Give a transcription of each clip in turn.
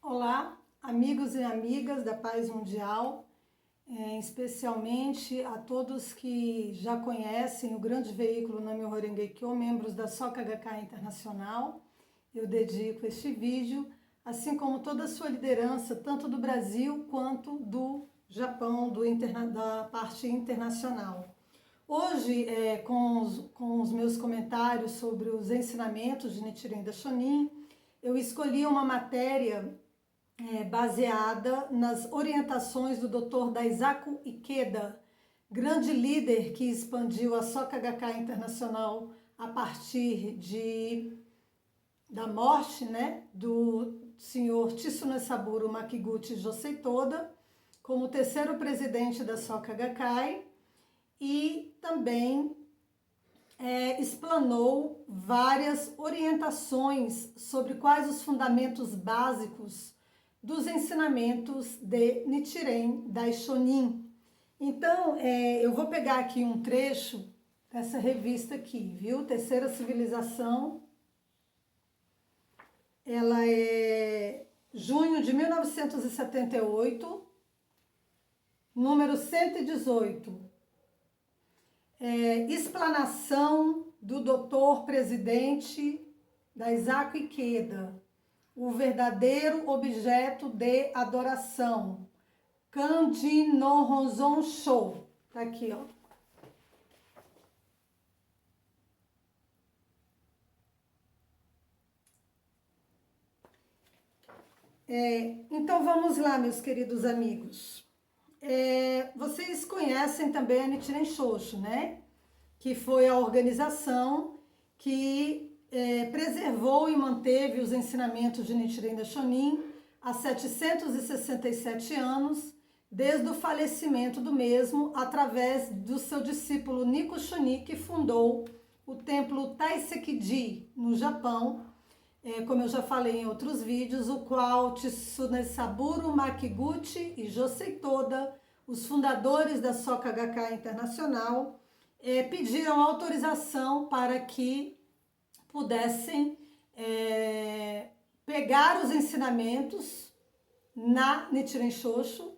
Olá, amigos e amigas da Paz Mundial, especialmente a todos que já conhecem o grande veículo Namyoho Renge Kyo, membros da Soka Gakkai Internacional. Eu dedico este vídeo, assim como toda a sua liderança, tanto do Brasil quanto do Japão, da parte internacional. Hoje, com os meus comentários sobre os ensinamentos de Nichiren Daishonin, eu escolhi uma matéria baseada nas orientações do Dr. Daisaku Ikeda, grande líder que expandiu a Soka Gakkai Internacional a partir da morte, do senhor Tsunesaburo Makiguchi Josei Toda, como terceiro presidente da Soka Gakkai, e também explanou várias orientações sobre quais os fundamentos básicos dos ensinamentos de Nichiren Daishonin. Então, eu vou pegar aqui um trecho dessa revista aqui, viu? Terceira Civilização. Ela é junho de 1978, número 118. Explanação do Dr. Presidente Daisaku Ikeda, o verdadeiro objeto de adoração. Kanji no Honzon Sho. Tá aqui, ó. Então vamos lá, meus queridos amigos. Vocês conhecem também a Nichiren Shoshu, né? Que foi a organização que preservou e manteve os ensinamentos de Nichiren Daishonin há 767 anos, desde o falecimento do mesmo, através do seu discípulo Nikko Shuni, que fundou o templo Taisekiji, no Japão, como eu já falei em outros vídeos, o qual Tsunesaburo Makiguchi e Josei Toda, os fundadores da Soka Gakkai Internacional, pediram autorização para que pudessem pegar os ensinamentos na Nichiren Shoshu,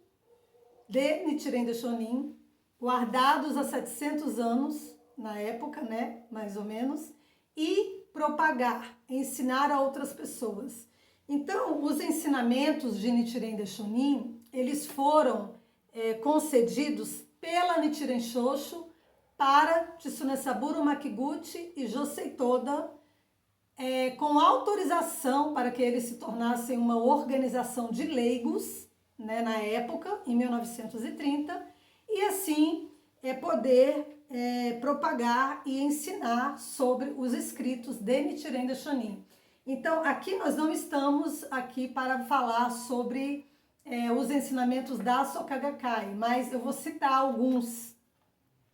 de Nichiren Daishonin, guardados há 700 anos, na época, né, mais ou menos, e propagar, ensinar a outras pessoas. Então, os ensinamentos de Nichiren Daishonin, eles foram concedidos pela Nichiren Shoshu para Tsunesaburo Makiguchi e Josei Toda, com autorização para que eles se tornassem uma organização de leigos, né, na época, em 1930, e assim poder propagar e ensinar sobre os escritos de Nichiren Daishonin. Então, aqui nós não estamos aqui para falar sobre os ensinamentos da Soka Gakkai, mas eu vou citar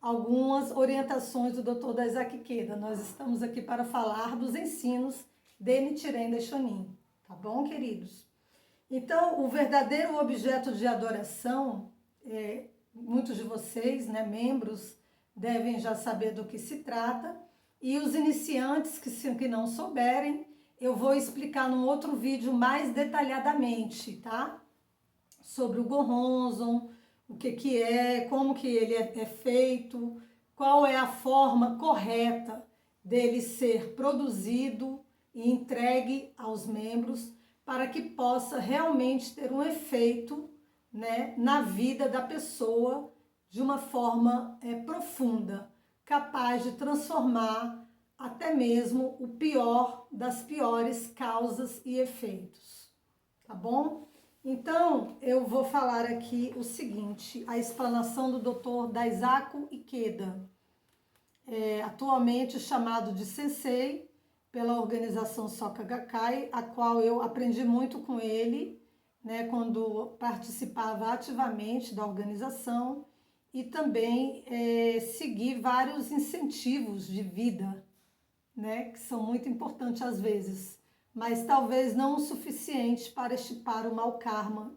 algumas orientações do Dr. Daisaku Ikeda. Nós estamos aqui para falar dos ensinos de Nichiren Daishonin, tá bom, queridos? Então, o verdadeiro objeto de adoração, muitos de vocês, né, membros, devem já saber do que se trata, e os iniciantes que não souberem, eu vou explicar num outro vídeo mais detalhadamente, tá? Sobre o Gohonzon, o que é, como que ele é feito, qual é a forma correta dele ser produzido e entregue aos membros para que possa realmente ter um efeito, né, na vida da pessoa de uma forma profunda, capaz de transformar até mesmo o pior das piores causas e efeitos, tá bom? Então, eu vou falar aqui o seguinte, a explanação do Dr. Daisaku Ikeda, atualmente chamado de Sensei pela organização Soka Gakkai, a qual eu aprendi muito com ele, né, quando participava ativamente da organização, e também segui vários incentivos de vida, né, que são muito importantes às vezes, mas talvez não o suficiente para extirpar o mau karma,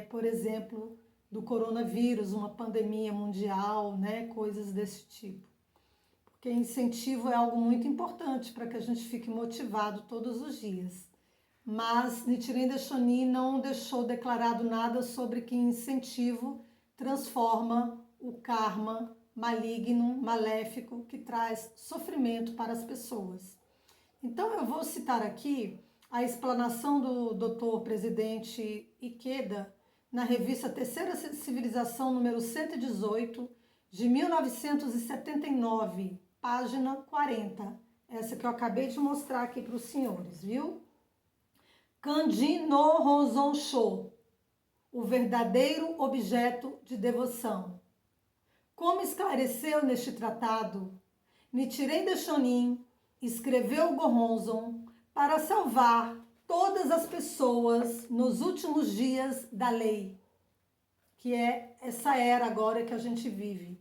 por exemplo, do coronavírus, uma pandemia mundial, né, coisas desse tipo. Porque incentivo é algo muito importante para que a gente fique motivado todos os dias. mas Nichiren Daishonin não deixou declarado nada sobre que incentivo transforma o karma maligno, maléfico, que traz sofrimento para as pessoas. Então eu vou citar aqui a explanação do Dr. Presidente Ikeda na revista Terceira Civilização, número 118, de 1979, página 40. Essa que eu acabei de mostrar aqui para os senhores, viu? Kanji no Honzon Sho, o verdadeiro objeto de devoção. Como esclareceu neste tratado, Nichiren Daishonin escreveu o Gohonzon para salvar todas as pessoas nos últimos dias da lei, que é essa era agora que a gente vive.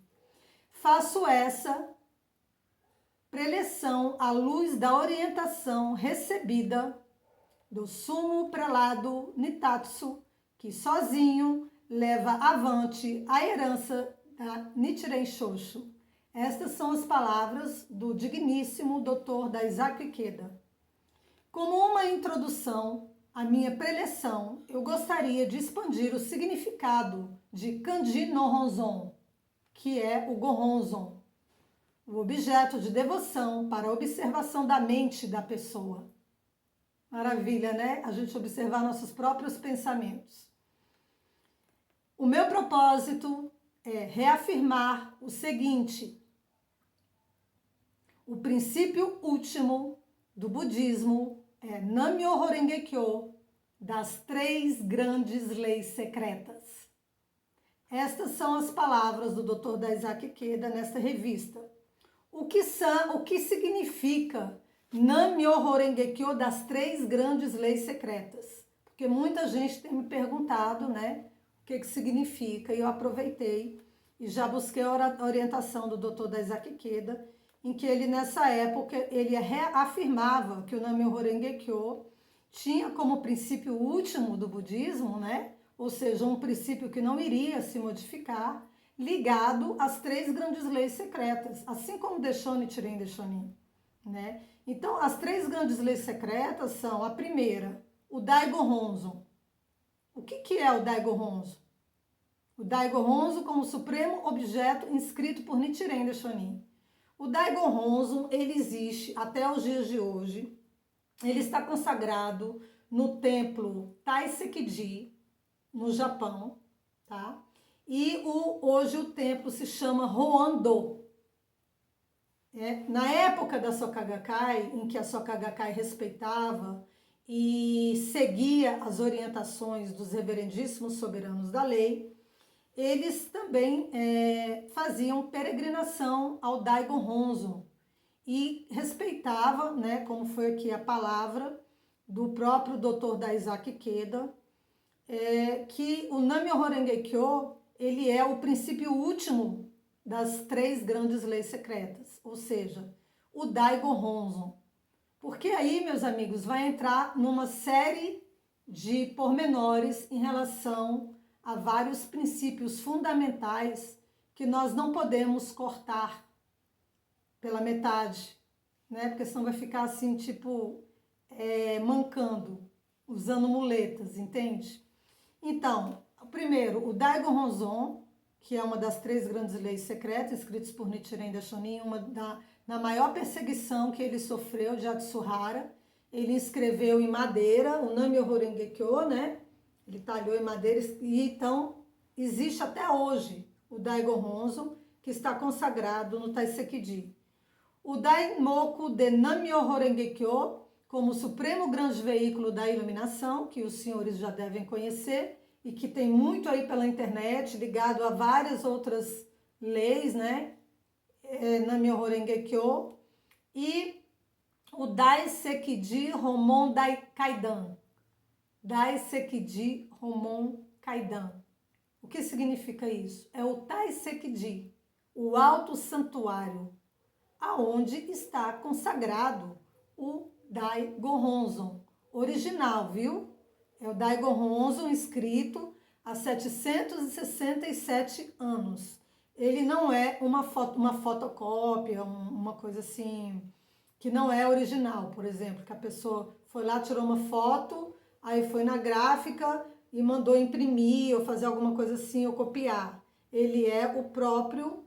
Faço essa preleção à luz da orientação recebida do sumo prelado Nitatsu, que sozinho leva avante a herança da Nichiren Shoshu. Estas são as palavras do digníssimo Dr. Daisaku Ikeda. Como uma introdução à minha preleção, eu gostaria de expandir o significado de Kanji no Honzon, que é o Gohonzon, o objeto de devoção para a observação da mente da pessoa. Maravilha, né? A gente observar nossos próprios pensamentos. O meu propósito é reafirmar o seguinte: o princípio último do budismo é Nam-myoho Renge-kyo, das 3 grandes leis secretas. Estas são as palavras do Dr. Daisaku Ikeda nesta revista. O que significa Nam-myoho Renge-kyo, das 3 grandes leis secretas? Porque muita gente tem me perguntado, né, o que significa, e eu aproveitei e já busquei a orientação do Dr. Daisaku Ikeda, em que ele, nessa época, ele reafirmava que o Nam-myoho Renge-kyo tinha como princípio último do budismo, né, ou seja, um princípio que não iria se modificar, ligado às 3 grandes leis secretas, assim como deixou Nichiren Daishonin, né? Então, as 3 grandes leis secretas são: a primeira, o Daigo Honzon. O que é o Daigo Honzon? O Daigo Honzon como supremo objeto inscrito por Nichiren Daishonin. O Daigo Honzon, ele existe até os dias de hoje. Ele está consagrado no templo Taisekiji, no Japão, tá? E hoje o templo se chama Hoan-do. Na época da Soka Gakkai, em que a Soka Gakkai respeitava e seguia as orientações dos reverendíssimos soberanos da lei, eles também faziam peregrinação ao Daigo Honzon e respeitava, né, como foi aqui a palavra do próprio Dr. Daisaku Ikeda, que o Nam-myoho Renge-kyo, ele é o princípio último das 3 grandes leis secretas, ou seja, o Daigo Honzon. Porque aí, meus amigos, vai entrar numa série de pormenores em relação a vários princípios fundamentais que nós não podemos cortar pela metade, né? Porque senão vai ficar assim, tipo, mancando, usando muletas, entende? Então, primeiro, o Daigo Honzon, que é uma das 3 grandes leis secretas escritas por Nichiren Daishonin, na maior perseguição que ele sofreu de Atsuhara, ele escreveu em madeira o Nam-myoho Renge-kyo, né? Ele talhou em madeira e então existe até hoje o Daigo Honzon, que está consagrado no Taisekiji. O Daimoku de Nam-myoho Renge-kyo, como supremo grande veículo da iluminação, que os senhores já devem conhecer, e que tem muito aí pela internet, ligado a várias outras leis, né? Nam-myoho Renge-kyo. E o Daisekiji Homon Daikaidan. Daisekiji Homon Kaidan. O que significa isso? É o Taisekiji, o alto santuário, aonde está consagrado o Daigo Honzon original, viu? É o Daigo Honzon escrito há 767 anos. Ele não é uma fotocópia, uma coisa assim, que não é original, por exemplo, que a pessoa foi lá, tirou uma foto, aí foi na gráfica e mandou imprimir ou fazer alguma coisa assim, ou copiar. Ele é o próprio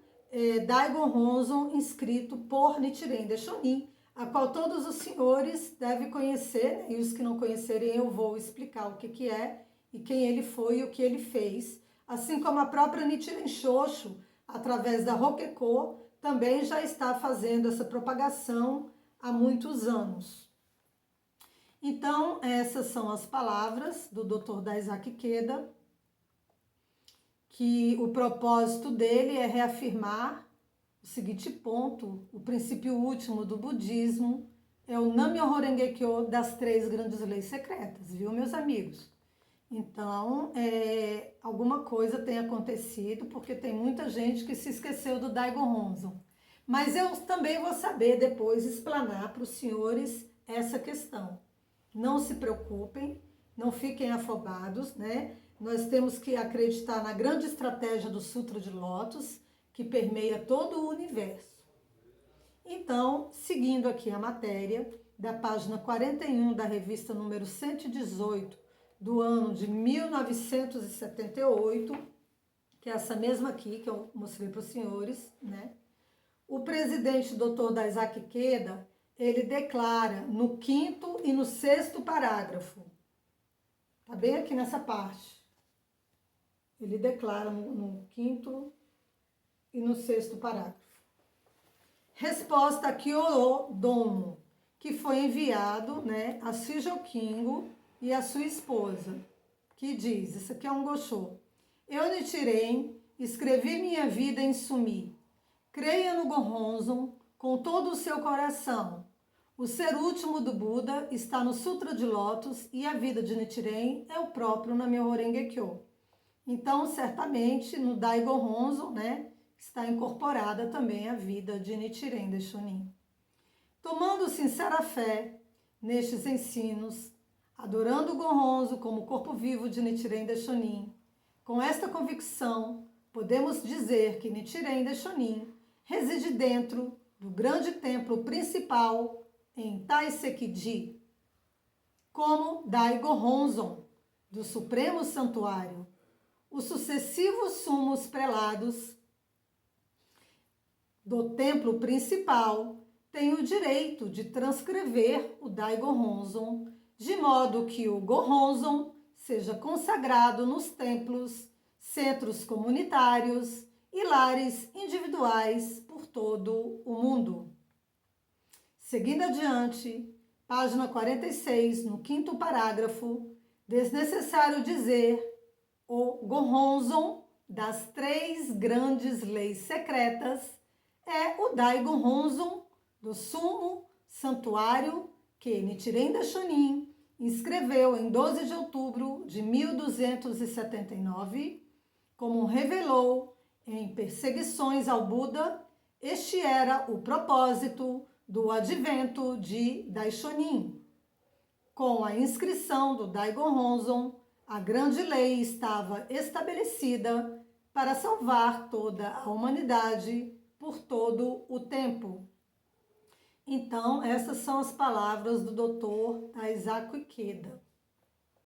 Daigon Honzon, inscrito por Nichiren Daishonin, a qual todos os senhores devem conhecer, né? E os que não conhecerem eu vou explicar o que é e quem ele foi e o que ele fez. Assim como a própria Nichiren Shoshu, através da Rokeko, também já está fazendo essa propagação há muitos anos. Então, essas são as palavras do Dr. Daisaki Ikeda, que o propósito dele é reafirmar o seguinte ponto: o princípio último do budismo é o Nam-myoho Renge-kyo das 3 grandes leis secretas, viu, meus amigos? Então, alguma coisa tem acontecido, porque tem muita gente que se esqueceu do Daigon Honzon. Mas eu também vou saber depois explanar para os senhores essa questão. Não se preocupem, não fiquem afobados, né? Nós temos que acreditar na grande estratégia do Sutra de Lótus, que permeia todo o universo. Então, seguindo aqui a matéria, da página 41 da revista número 118, do ano de 1978, que é essa mesma aqui que eu mostrei para os senhores, né? O presidente Dr. Daisaki Ikeda, ele declara no 5º e no 6º parágrafo, tá bem aqui nessa parte, ele declara no 5º e no 6º parágrafo. Resposta a Kyoto Domo, que foi enviado, né, a Shijo Kingo e a sua esposa, que diz, isso aqui é um Gosho: eu, Nichiren, escrevi minha vida em Sumi. Creia no Gohonzon com todo o seu coração. O ser último do Buda está no Sutra de Lótus e a vida de Nichiren é o próprio Nam-myoho Renge-kyo. Então, certamente, no Daigon Honzon, né, está incorporada também a vida de Nichiren Daishonin. Tomando sincera fé nestes ensinos, adorando o Gohonzon como corpo vivo de Nichiren Daishonin, com esta convicção, podemos dizer que Nichiren Daishonin reside dentro do grande templo principal em Taiseki-ji, como Daigon Honzon, do Supremo Santuário. Os sucessivos sumos prelados do templo principal têm o direito de transcrever o Daigon Honzon, de modo que o Gohonzon seja consagrado nos templos, centros comunitários e lares individuais por todo o mundo. Seguindo adiante, página 46, no 5º parágrafo, desnecessário dizer o Gohonzon das 3 grandes leis secretas é o Daigon Honzon do Sumo Santuário que Nichiren Daishonin inscreveu em 12 de outubro de 1279, como revelou em Perseguições ao Buda. Este era o propósito do advento de Daishonin. Com a inscrição do Daigon Honzon, a grande lei estava estabelecida para salvar toda a humanidade por todo o tempo. Então, essas são as palavras do Dr. Daisaki Ikeda.